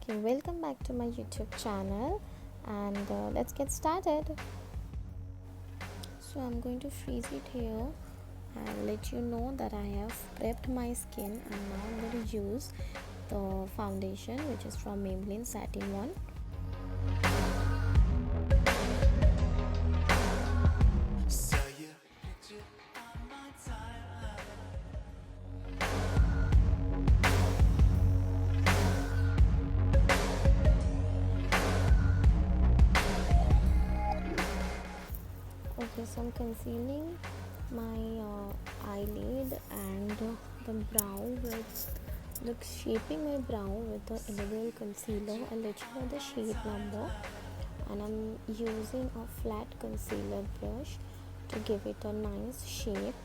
Okay, welcome back to my YouTube channel, and let's get started. So I'm going to freeze it here and let you know that I have prepped my skin, and now I'm going to use the foundation which is from Maybelline Satin One. Okay, so I'm concealing my eyelid and the brow with shaping my brow with the illegal concealer. I'll let you know the shade number, and I'm using a flat concealer brush to give it a nice shape.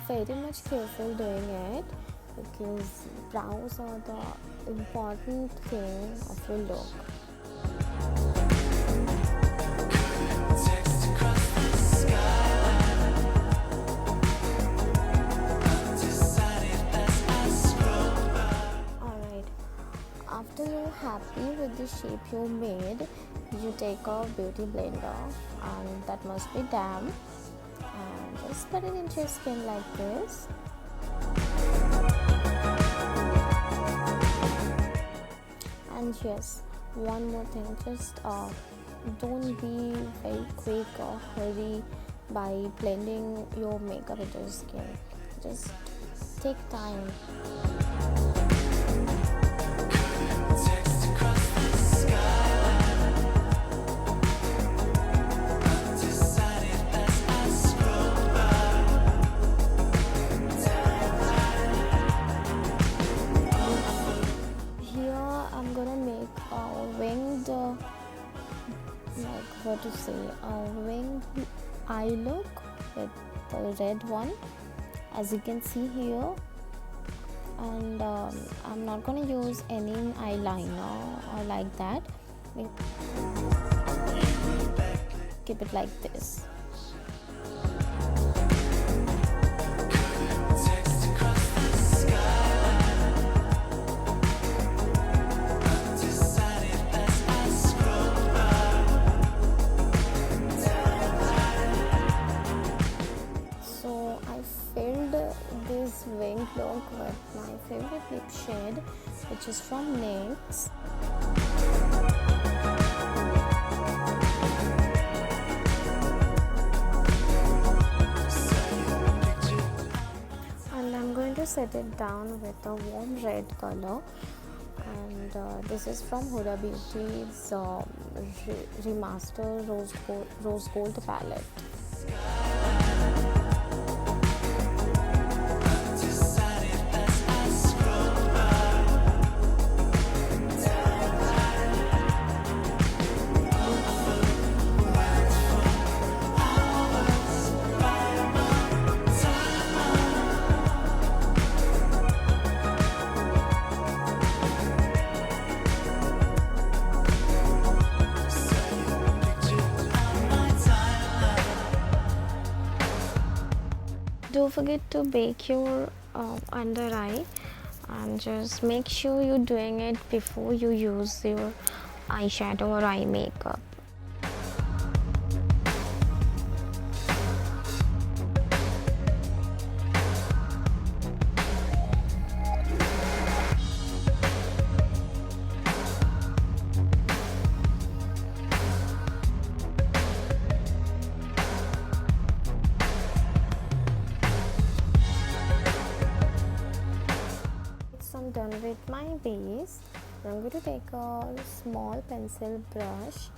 Very much careful doing it because brows are the important thing of your look. Alright, after you're happy with the shape you made, you take a beauty blender, and that must be damp, and just put it into your skin like this. And yes, one more thing, just don't be very quick or hurry by blending your makeup into your skin. Just take time. Winged eye look with the red one, as you can see here. And I'm not going to use any eyeliner or like that. Keep it like this. This winged look with my favorite lip shade, which is from NYX. And I'm going to set it down with a warm red color, and this is from Huda Beauty's remaster rose gold palette. Don't forget to bake your under eye, and just make sure you're doing it before you use your eyeshadow or eye makeup. I'm done with my base. I'm going to take a small pencil brush,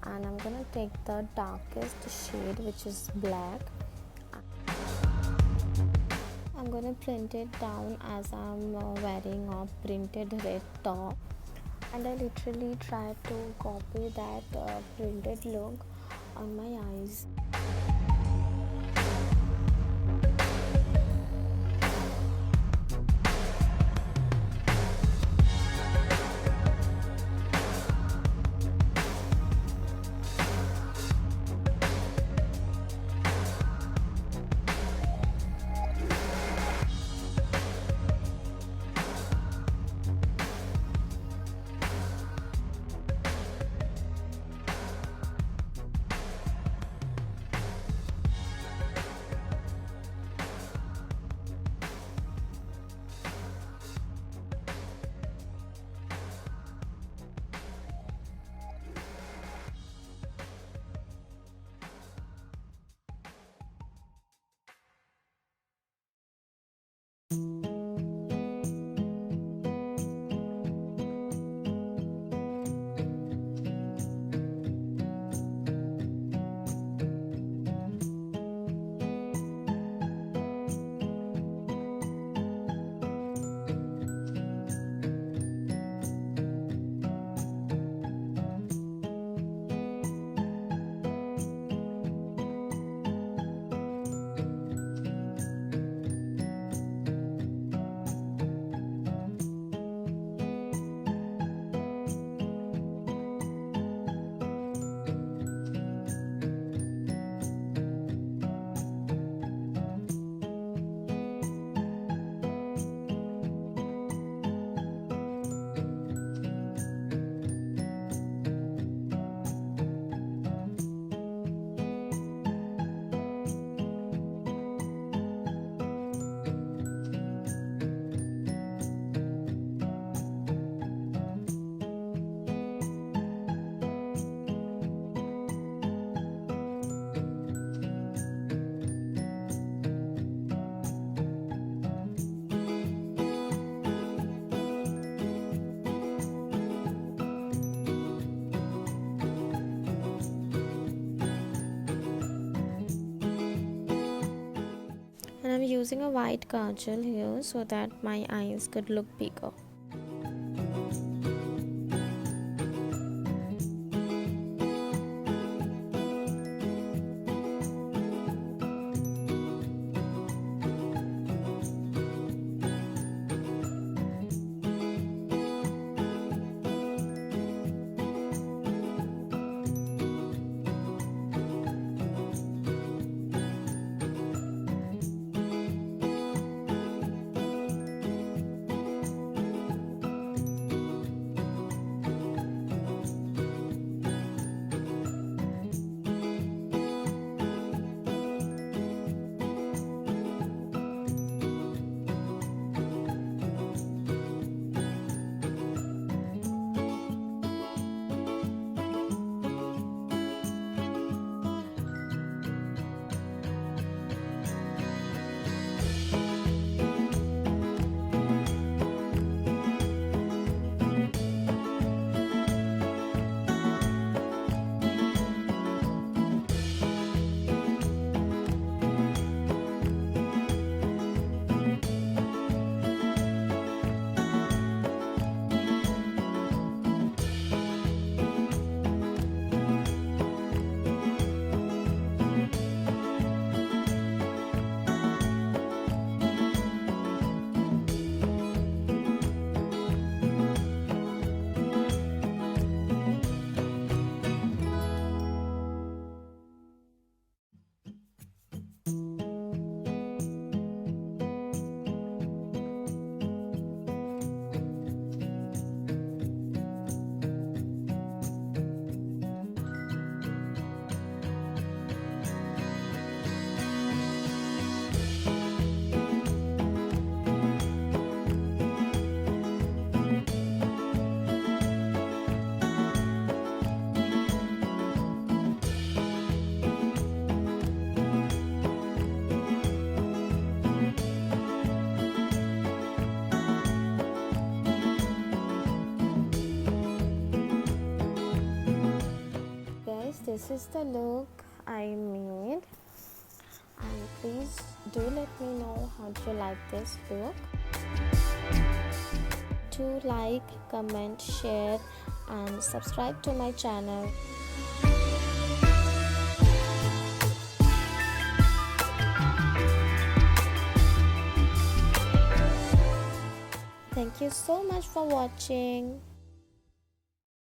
and I'm going to take the darkest shade, which is black. I'm going to print it down as I'm wearing a printed red top, and I literally tried to copy that printed look on my eyes. I'm using a white kajal here so that my eyes could look bigger. Guys, this is the look I made, and please do let me know how do you like this look. Do like, comment, share and subscribe to my channel. Thank you so much for watching.